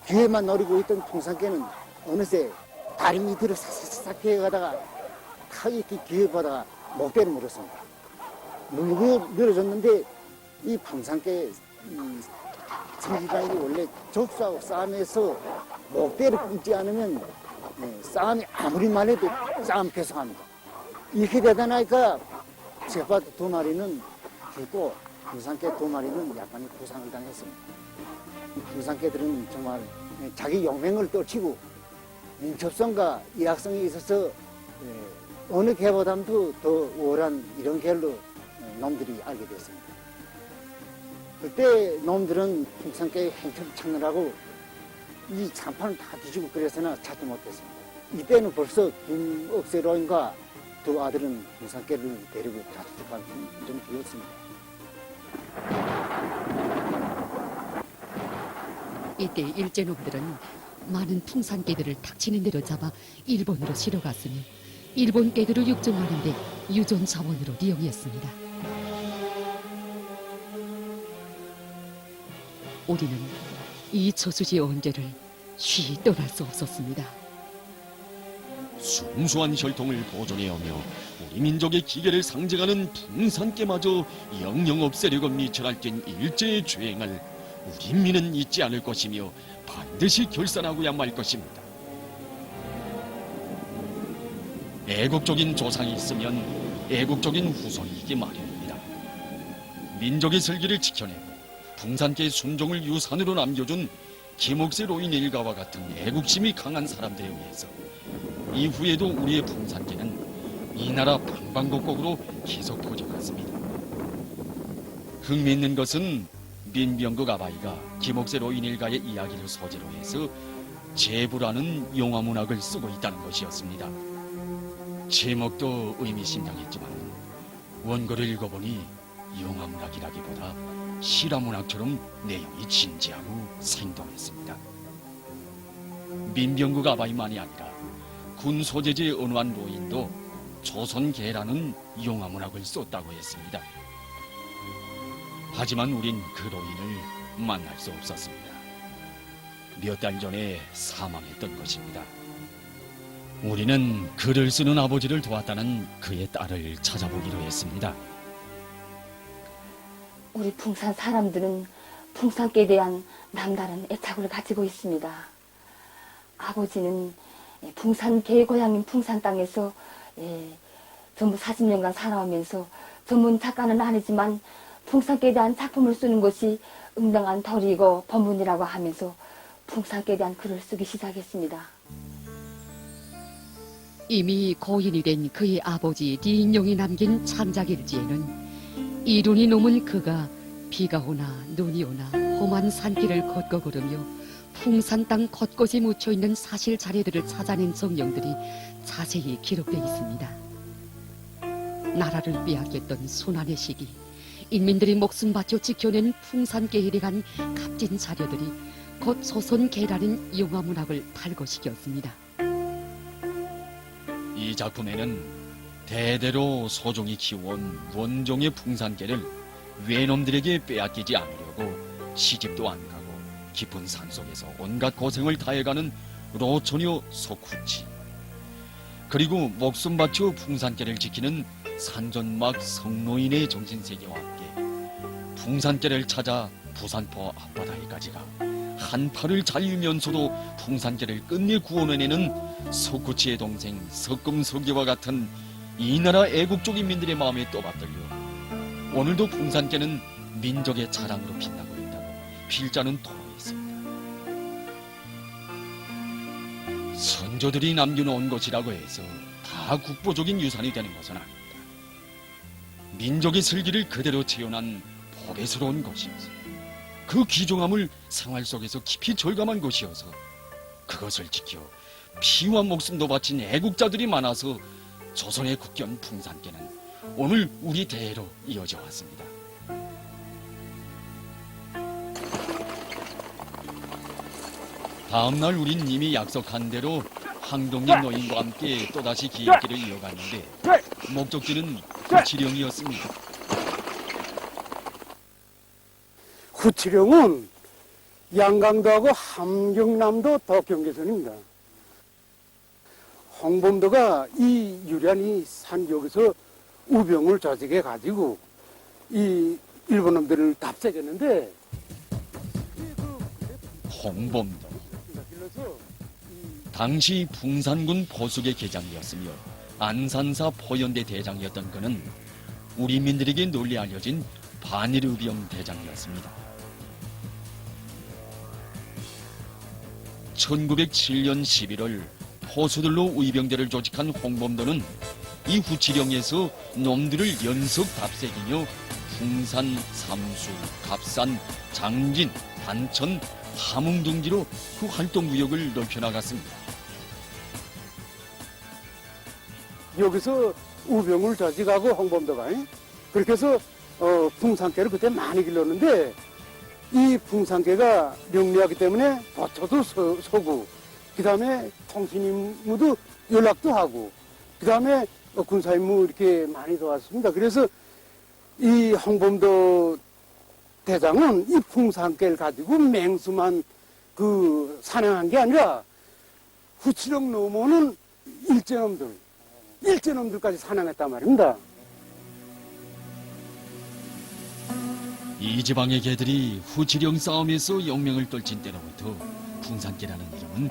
Speaker 5: 뒤에만 노리고 있던 풍산개는 어느새 다리 밑으로 사사삭 해가다가 이렇게 뒤에 보다가 목대를 물었습니다. 물고 늘어졌는데 이 풍산개 성질이라는 게 원래 적수하고 싸움에서 목대를 끊지 않으면 싸움이 아무리 말해도 싸움 계속합니다. 이렇게 되다 나니까 새바드 2마리는 죽고 풍산개 2마리는 약간의 부상을 당했습니다. 풍산개들은 정말 자기 용맹을 떨치고 민첩성과 일학성이 있어서 어느 개보다도 더 우월한 이런 개로 놈들이 알게 됐습니다. 그때 놈들은 풍산개의 행태를 찾느라고 이 장판을 다 뒤지고 그래서나 찾지 못했습니다. 이때는 벌써 김억세로인과 두 아들은 풍산개를 데리고 자투적한 좀 비었습니다.
Speaker 3: 이때 일제놈들은 많은 풍산개들을 닥치는 대로 잡아 일본으로 실어갔으며 일본 개들을 육종하는데 유전 자원으로 이용했습니다. 우리는 이 저수지 언제를 쉬이 떠날 수 없었습니다.
Speaker 1: 순수한 혈통을 보존해오며 우리 민족의 기계를 상징하는 풍산개마저 영영 없애려고 미천할진 일제의 죄행을 우리 민은 잊지 않을 것이며 반드시 결산하고야 말 것입니다. 애국적인 조상이 있으면 애국적인 후손이 있기 마련입니다. 민족의 슬기를 지켜내고 풍산계의 순종을 유산으로 남겨준 김옥세 로인 일가와 같은 애국심이 강한 사람들에 의해서 이후에도 우리의 풍산계는 이 나라 방방곡곡으로 계속 퍼져갔습니다. 흥미있는 것은 민병국 아바이가 김옥세 로인 일가의 이야기를 소재로 해서 제부라는 용화문학을 쓰고 있다는 것이었습니다. 제목도 의미심장했지만 원고를 읽어보니 용화문학이라기보다 실화문학처럼 내용이 진지하고 생동했습니다. 민병국 아바이만이 아니라 군 소재지의 언완 로인도 조선계라는 용화문학을 썼다고 했습니다. 하지만 우린 그 로인을 만날 수 없었습니다. 몇 달 전에 사망했던 것입니다. 우리는 글을 쓰는 아버지를 도왔다는 그의 딸을 찾아보기로 했습니다.
Speaker 7: 우리 풍산 사람들은 풍산계에 대한 남다른 애착을 가지고 있습니다. 아버지는 풍산계의 고향인 풍산 땅에서 전부 40년간 살아오면서 전문 작가는 아니지만 풍산계에 대한 작품을 쓰는 것이 응당한 덜이고 법문이라고 하면서 풍산계에 대한 글을 쓰기 시작했습니다.
Speaker 3: 이미 고인이 된 그의 아버지 리인용이 남긴 창작일지에는 이룬이 넘은 그가 비가 오나 눈이 오나 험한 산길을 걷고 걸으며 풍산 땅 곳곳에 묻혀있는 사실 자료들을 찾아낸 정령들이 자세히 기록되어 있습니다. 나라를 빼앗겼던 순환의 시기, 인민들이 목숨 바쳐 지켜낸 풍산계에 대한 값진 자료들이 곧 조선계라는 용화문학을 탈거시켰습니다.
Speaker 1: 이 작품에는 대대로 소종이 키워온 원종의 풍산계를 외놈들에게 빼앗기지 않으려고 시집도 안 가고 깊은 산속에서 온갖 고생을 다해가는 로처녀 석후치, 그리고 목숨 바쳐 풍산계를 지키는 산전막 성노인의 정신세계와 함께 풍산계를 찾아 부산포 앞바다에까지 가 한 팔을 잘리면서도 풍산계를 끝내 구원해내는 석구치의 동생 석금석이와 같은 이 나라 애국적 인민들의 마음에 떠받들려 오늘도 풍산계는 민족의 자랑으로 빛나고 있다고 필자는 토로했습니다. 선조들이 남겨놓은 것이라고 해서 다 국보적인 유산이 되는 것은 아닙니다. 민족의 슬기를 그대로 재현한 보배스러운 것이어서 그 귀중함을 생활 속에서 깊이 절감한 것이어서 그것을 지켜 피와 목숨도 바친 애국자들이 많아서 조선의 국견 풍산계는 오늘 우리 대로 이어져 왔습니다. 다음날 우린 이미 약속한 대로 황동리 노인과 함께 또다시 기획길을 이어갔는데 목적지는 후치령이었습니다.
Speaker 5: 후치령은 양강도하고 함경남도 도경계선입니다. 홍범도가 이 유련이 산 여기서 우병을 조직해 가지고 이 일본놈들을 답색했는데
Speaker 1: 홍범도 당시 풍산군 보숙의 계장이었으며 안산사 포연대 대장이었던 그는 우리민들에게 널리 알려진 반일의병 대장이었습니다. 1907년 11월 포수들로 의병대를 조직한 홍범도는 이 후치령에서 놈들을 연속 답색이며 풍산, 삼수, 갑산, 장진, 단천, 함흥 등지로 그 활동 구역을 넓혀나갔습니다.
Speaker 5: 여기서 우병을 조직하고 홍범도가 그렇게 해서 풍산계를 그때 많이 길렀는데 이 풍산계가 명리하기 때문에 도처도 서고 그 다음에 통신 임무도 연락도 하고 그 다음에 군사 임무 이렇게 많이 도왔습니다. 그래서 이 홍범도 대장은 이 풍산계를 가지고 맹수만 사냥한 게 아니라 후치령 넘어는 일제놈들까지 사냥했단 말입니다.
Speaker 1: 이 지방의 개들이 후치령 싸움에서 영명을 떨친 때로부터 풍산계라는 이름은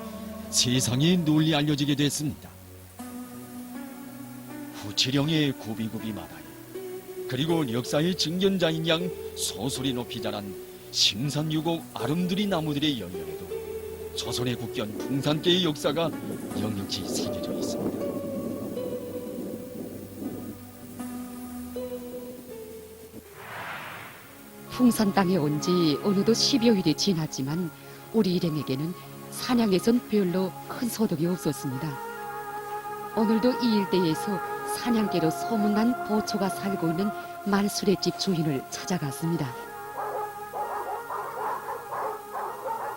Speaker 1: 세상에 널리 알려지게 됐습니다. 구치령의 굽이굽이 마다에 그리고 역사의 증견자인 양 소설이 높이 자란 심산유곡 아름드리 나무들의 연연에도 조선의 국견 풍산계의 역사가 영영치 새겨져 있습니다.
Speaker 3: 풍산 땅에 온 지 어느덧 10여일이 지났지만 우리 일행에게는 사냥에선 별로 큰 소득이 없었습니다. 오늘도 이 일대에서 사냥개로 소문난 보초가 살고 있는 말수레집 주인을 찾아갔습니다.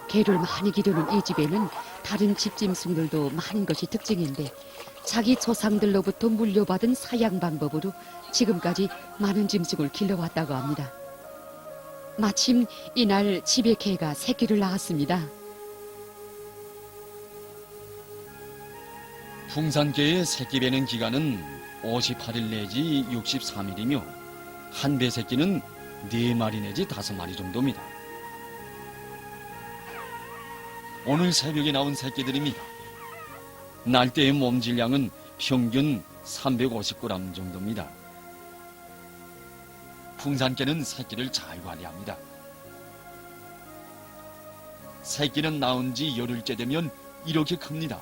Speaker 3: 개를 많이 기르는 이 집에는 다른 집짐승들도 많은 것이 특징인데 자기 조상들로부터 물려받은 사양 방법으로 지금까지 많은 짐승을 길러왔다고 합니다. 마침 이날 집에 개가 새끼를 낳았습니다.
Speaker 1: 풍산개의 새끼 베는 기간은 58일 내지 63일이며 한 배 새끼는 4마리 내지 5마리 정도입니다. 오늘 새벽에 나온 새끼들입니다. 날때의 몸질량은 평균 350g 정도입니다. 풍산개는 새끼를 잘 관리합니다. 새끼는 낳은 지 열흘째 되면 이렇게 큽니다.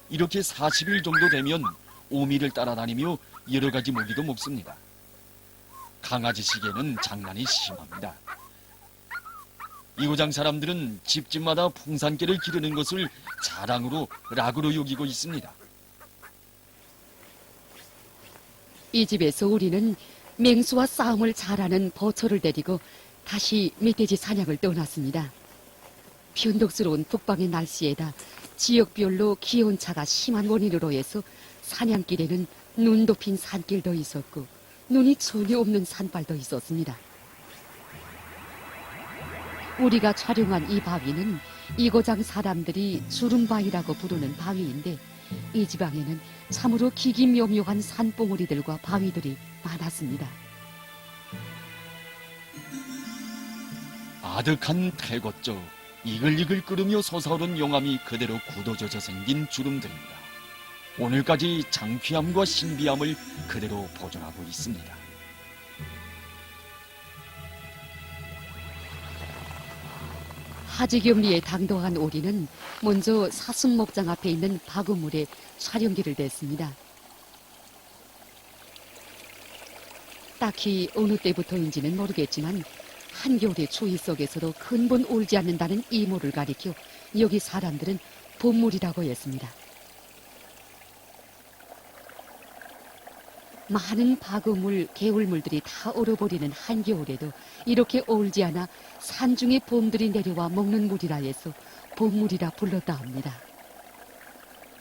Speaker 1: 이렇게 40일 정도 되면 오미를 따라다니며 여러 가지 먹이도 먹습니다. 강아지 시계는 장난이 심합니다. 이고장 사람들은 집집마다 풍산개를 기르는 것을 자랑으로 락으로 여기고 있습니다.
Speaker 3: 이 집에서 우리는 맹수와 싸움을 잘하는 보초를 데리고 다시 멧돼지 사냥을 떠났습니다. 변덕스러운 북방의 날씨에다 지역별로 기온차가 심한 원인으로 해서 사냥길에는 눈 덮인 산길도 있었고 눈이 전혀 없는 산발도 있었습니다. 우리가 촬영한 이 바위는 이고장 사람들이 주름바위라고 부르는 바위인데 이 지방에는 참으로 기기묘묘한 산봉우리들과 바위들이 많았습니다.
Speaker 1: 아득한 탈곡조, 이글이글 끓으며 솟아오른 용암이 그대로 굳어져서 생긴 주름들입니다. 오늘까지 장귀함과 신비함을 그대로 보존하고 있습니다.
Speaker 3: 하지경리에 당도한 우리는 먼저 사슴목장 앞에 있는 바구물에 촬영기를 댔습니다. 딱히 어느 때부터인지는 모르겠지만 한겨울의 추위 속에서도 근본 울지 않는다는 이모를 가리켜 여기 사람들은 봄물이라고 했습니다. 많은 바구물, 개울물들이 다 얼어버리는 한겨울에도 이렇게 얼지 않아 산중에 봄들이 내려와 먹는 물이라 해서 봄물이라 불렀다 합니다.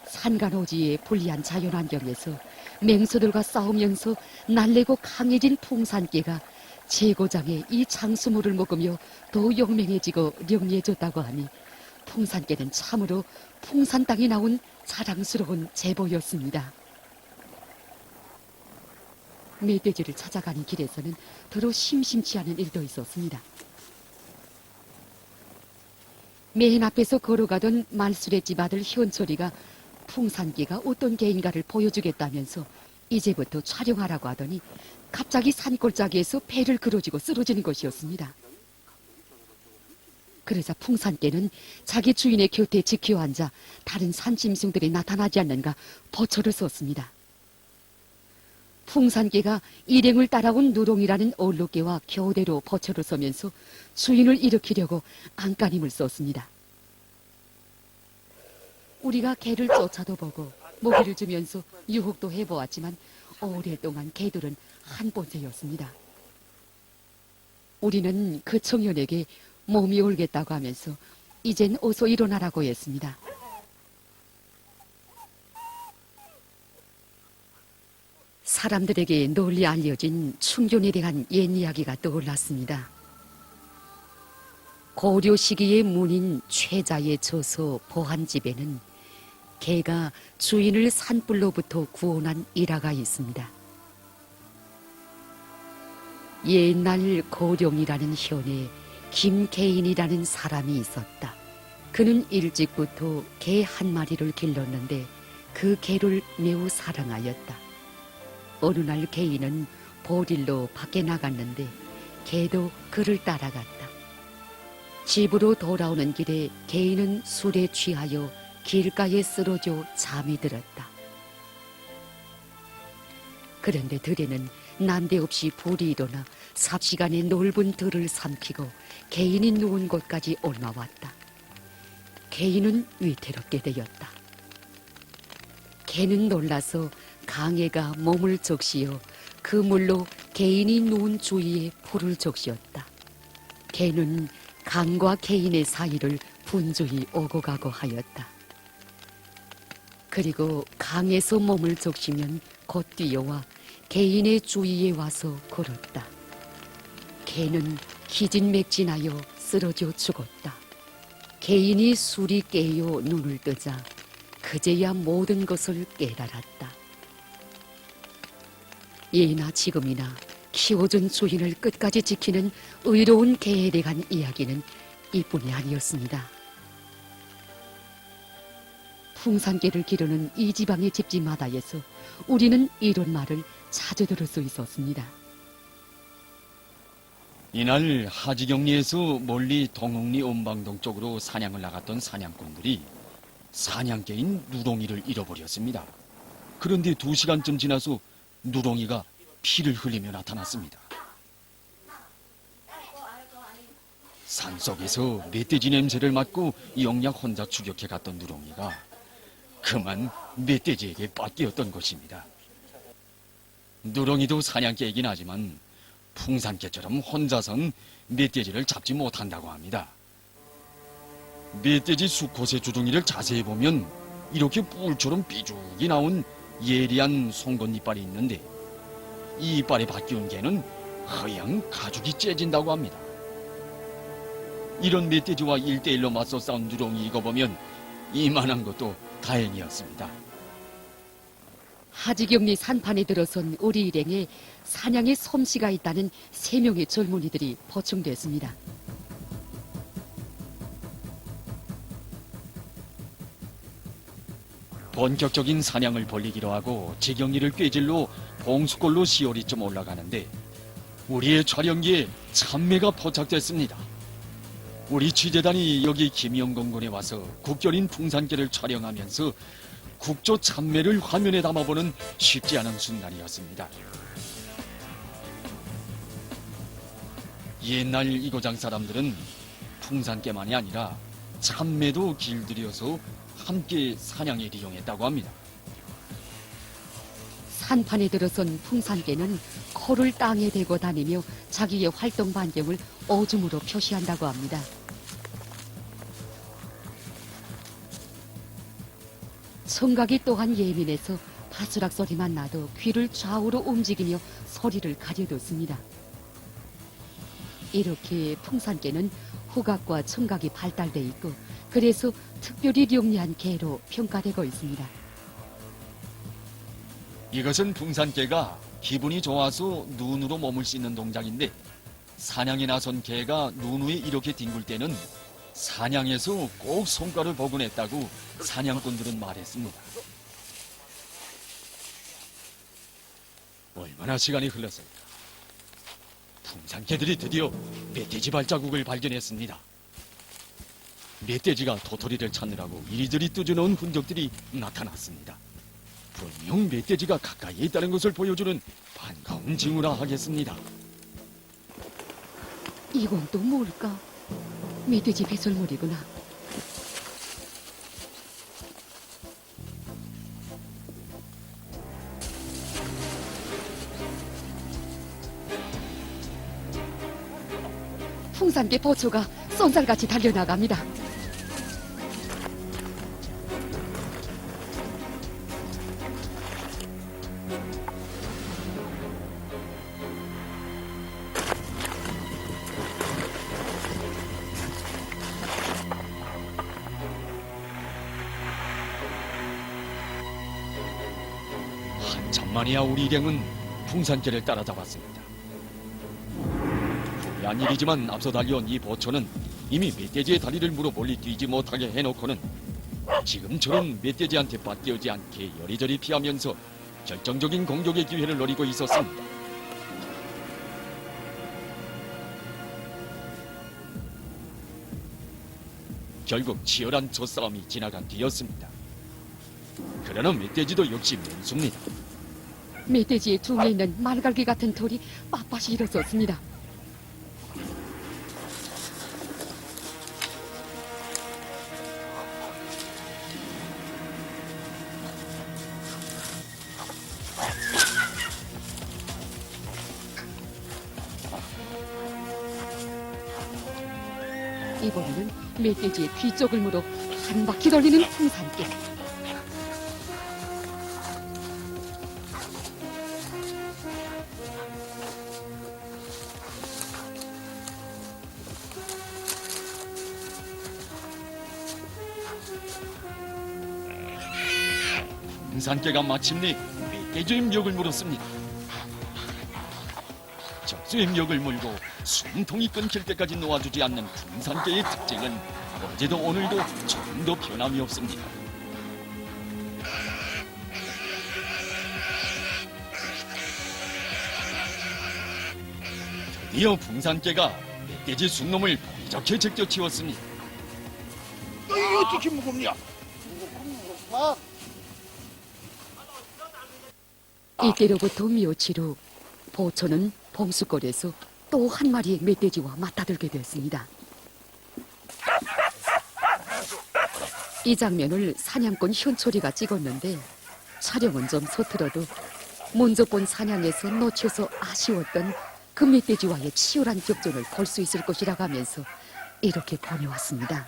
Speaker 3: 산간오지의 불리한 자연환경에서 맹수들과 싸우면서 날래고 강해진 풍산개가 제고장의 이 장수물을 먹으며 더 용맹해지고 영리해졌다고 하니 풍산개는 참으로 풍산 땅에 나온 자랑스러운 제보였습니다. 멧돼지를 찾아가는 길에서는 더러 심심치 않은 일도 있었습니다. 맨 앞에서 걸어가던 말수레집 아들 현철이가 풍산개가 어떤 개인가를 보여주겠다면서 이제부터 촬영하라고 하더니 갑자기 산골짜기에서 배를 그어쥐고 쓰러지는 것이었습니다. 그러자 풍산개는 자기 주인의 곁에 지켜 앉아 다른 산짐승들이 나타나지 않는가 버처를 썼습니다. 풍산개가 일행을 따라온 누렁이라는 얼룩개와 교대로 버처를 서면서 주인을 일으키려고 안간힘을 썼습니다. 우리가 개를 쫓아도 보고 먹이를 주면서 유혹도 해보았지만 오랫동안 개들은 한 본세였습니다. 우리는 그 청년에게 몸이 울겠다고 하면서 이젠 어서 일어나라고 했습니다. 사람들에게 널리 알려진 충견에 대한 옛 이야기가 떠올랐습니다. 고려 시기의 문인 최자의 저서 보한집에는 개가 주인을 산불로부터 구원한 일화가 있습니다. 옛날 고령이라는 현에 김계인이라는 사람이 있었다. 그는 일찍부터 개 한 마리를 길렀는데 그 개를 매우 사랑하였다. 어느 날 개인은 보릴로 밖에 나갔는데 개도 그를 따라갔다. 집으로 돌아오는 길에 개인은 술에 취하여 길가에 쓰러져 잠이 들었다. 그런데 들에는 난데없이 불이 일어나 삽시간에 넓은 들을 삼키고 개인이 누운 곳까지 올라왔다. 개인은 위태롭게 되었다. 개는 놀라서 강해가 몸을 적시어 그 물로 개인이 누운 주위에 불을 적시었다. 개는 강과 개인의 사이를 분주히 오고 가고 하였다. 그리고 강에서 몸을 적시면 곧 뛰어와 개인의 주위에 와서 걸었다. 개는 기진맥진하여 쓰러져 죽었다. 개인이 술이 깨어 눈을 뜨자 그제야 모든 것을 깨달았다. 예나 지금이나 키워준 주인을 끝까지 지키는 의로운 개에 대한 이야기는 이뿐이 아니었습니다. 풍산개를 기르는 이 지방의 집집마다에서 우리는 이런 말을 자주 들을 수 있었습니다.
Speaker 1: 이날 하지경리에서 멀리 동흥리 온방동 쪽으로 사냥을 나갔던 사냥꾼들이 사냥개인 누렁이를 잃어버렸습니다. 그런데 2시간쯤 지나서 누렁이가 피를 흘리며 나타났습니다. 산속에서 멧돼지 냄새를 맡고 영약 혼자 추격해 갔던 누렁이가 그만 멧돼지에게 빠뜨렸던 것입니다. 누렁이도 사냥개이긴 하지만 풍산개처럼 혼자선 멧돼지를 잡지 못한다고 합니다. 멧돼지 수컷의 주둥이를 자세히 보면 이렇게 뿔처럼 삐죽이 나온 예리한 송곳 이빨이 있는데 이 이빨에 바뀌운 개는 하얀 가죽이 째진다고 합니다. 이런 멧돼지와 1대1로 맞서 싸운 누렁이 이거 보면 이만한 것도 다행이었습니다.
Speaker 3: 하지경리 산판에 들어선 우리 일행에 사냥의 솜씨가 있다는 3명의 젊은이들이 포충됐습니다.
Speaker 1: 본격적인 사냥을 벌리기로 하고 지경리를 꾀질로 봉수골로 시오리쯤 올라가는데 우리의 촬영기에 참매가 포착됐습니다. 우리 취재단이 여기 김영건군에 와서 국결인 풍산개를 촬영하면서 국조 참매를 화면에 담아보는 쉽지 않은 순간이었습니다. 옛날 이고장 사람들은 풍산개만이 아니라 참매도 길들여서 함께 사냥에 이용했다고 합니다.
Speaker 3: 산판에 들어선 풍산개는 코를 땅에 대고 다니며 자기의 활동 반경을 오줌으로 표시한다고 합니다. 청각이 또한 예민해서 바스락 소리만 나도 귀를 좌우로 움직이며 소리를 가려뒀습니다. 이렇게 풍산개는 후각과 청각이 발달돼 있고 그래서 특별히 영리한 개로 평가되고 있습니다.
Speaker 1: 이것은 풍산개가 기분이 좋아서 눈으로 몸을 씻는 동작인데 사냥에 나선 개가 눈 위에 이렇게 뒹굴 때는 사냥에서 꼭 성과를 보곤 했다고 사냥꾼들은 말했습니다. 얼마나 시간이 흘렀을까? 풍산개들이 드디어 멧돼지 발자국을 발견했습니다. 멧돼지가 도토리를 찾느라고 이리저리 뜯어놓은 흔적들이 나타났습니다. 분명 멧돼지가 가까이에 있다는 것을 보여주는 반가운 징후라 하겠습니다.
Speaker 3: 이건 또 뭘까? 멧돼지 배설물이구나. 풍산개 보초가 쏜살같이 달려나갑니다.
Speaker 1: 한참 만이야 우리 일행은 풍산개를 따라잡았습니다. 후회한 일이지만 앞서 달려온 이 보초는 이미 멧돼지의 다리를 물어 멀리 뛰지 못하게 해놓고는 지금처럼 멧돼지한테 빠뜨리지 않게 여리저리 피하면서 결정적인 공격의 기회를 노리고 있었습니다. 결국 치열한 첫싸움이 지나간 뒤였습니다. 그러나 멧돼지도 역시 맹수입니다.
Speaker 3: 멧돼지의 등에 있는 말갈기 같은 털이 빳빳이 일어섰습니다. 이번에는 멧돼지의 뒤쪽을 물어 한 바퀴 돌리는 풍산개.
Speaker 1: 풍산개가 마침내 멧돼지의 멱을 물었습니다. 적수의 멱을 물고 숨통이 끊길 때까지 놓아주지 않는 풍산개의 특징은 어제도 오늘도 조금도 변함이 없습니다. 드디어 풍산개가 멧돼지 순놈을 번쩍해 제껴치웠습니다.
Speaker 8: 이게 어떻게 무겁냐?
Speaker 3: 이때로부터 며칠 후 보초는 봉수골에서 또 한 마리의 멧돼지와 맞다들게 됐습니다. 이 장면을 사냥꾼 현철이가 찍었는데 촬영은 좀 서툴어도 먼저 본 사냥에서 놓쳐서 아쉬웠던 그 멧돼지와의 치열한 격전을 볼 수 있을 것이라고 하면서 이렇게 보내왔습니다.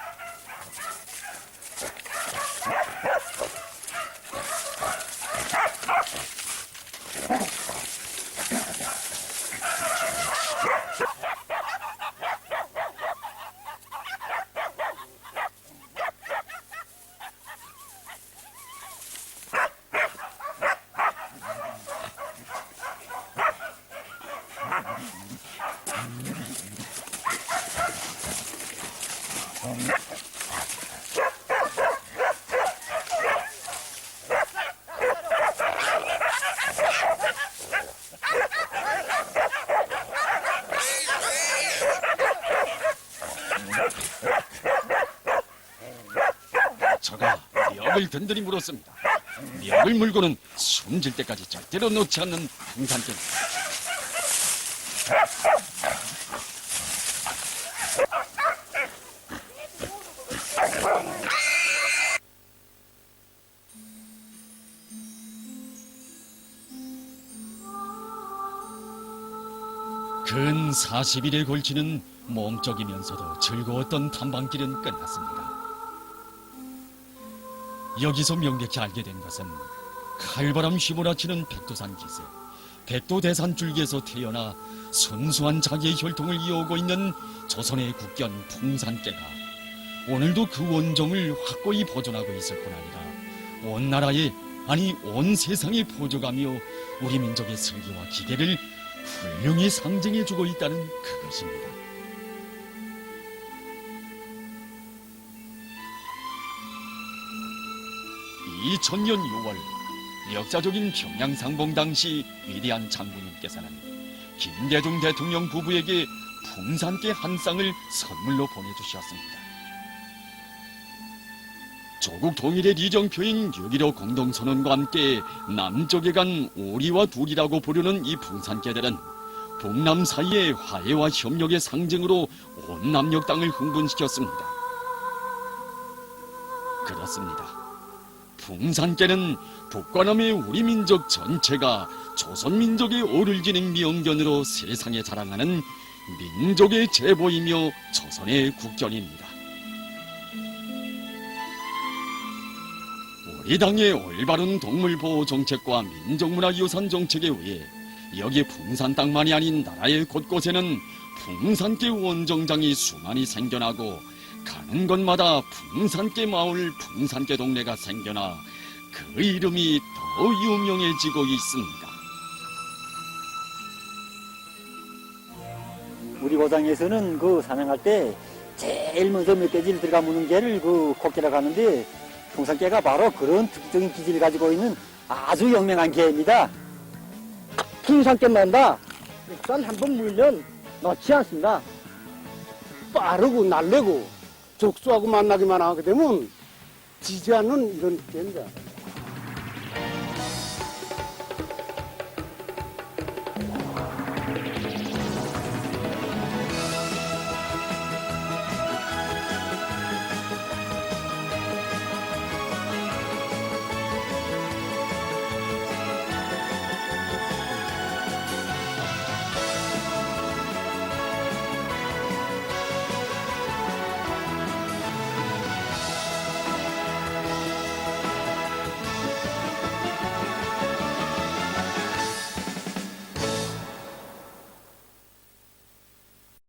Speaker 1: 저가 멱을 든든히 물었습니다. 멱을 물고는 숨질 때까지 절대로 놓지 않는 풍산개. 근 40일에 걸치는 몸적이면서도 즐거웠던 탐방길은 끝났습니다. 여기서 명백히 알게 된 것은 칼바람 휘몰아치는 백두산 기세, 백두대산 줄기에서 태어나 순수한 자기의 혈통을 이어오고 있는 조선의 국견 풍산개가 오늘도 그 원종을 확고히 보존하고 있을 뿐 아니라 온 나라에, 아니 온 세상에 퍼져가며 우리 민족의 슬기와 기계를 훌륭히 상징해주고 있다는 그것입니다. (2000년 6월) 역사적인 평양상봉 당시 위대한 장군님께서는 김대중 대통령 부부에게 풍산개 한 쌍을 선물로 보내주셨습니다. 조국 통일의 리정표인 6.15 공동선언과 함께 남쪽에 간 오리와 둘이라고 부르는 이 풍산개들은 북남 사이의 화해와 협력의 상징으로 온 남녘 땅을 흥분시켰습니다. 그렇습니다. 풍산개는 북과 남의 우리 민족 전체가 조선민족의 오를 지닌 명견으로 세상에 자랑하는 민족의 제보이며 조선의 국견입니다. 우리 당의 올바른 동물보호 정책과 민족문화유산 정책에 의해 여기 풍산 땅만이 아닌 나라의 곳곳에는 풍산개 원정장이 수많이 생겨나고 가는 곳마다 풍산개 마을, 풍산개 동네가 생겨나 그 이름이 더 유명해지고 있습니다.
Speaker 2: 우리 고장에서는 그 사냥할 때 제일 먼저 멧돼지를 들어가 무는 개를 그 코끼라고 하는데 풍산개가 바로 그런 특징적인 기질을 가지고 있는 아주 영명한 개입니다.
Speaker 5: 풍산개마다 산 한 번 물면 놓지 않습니다. 빠르고 날래고 족수하고 만나기만 하게 되면 지지 않는 이런 개입니다.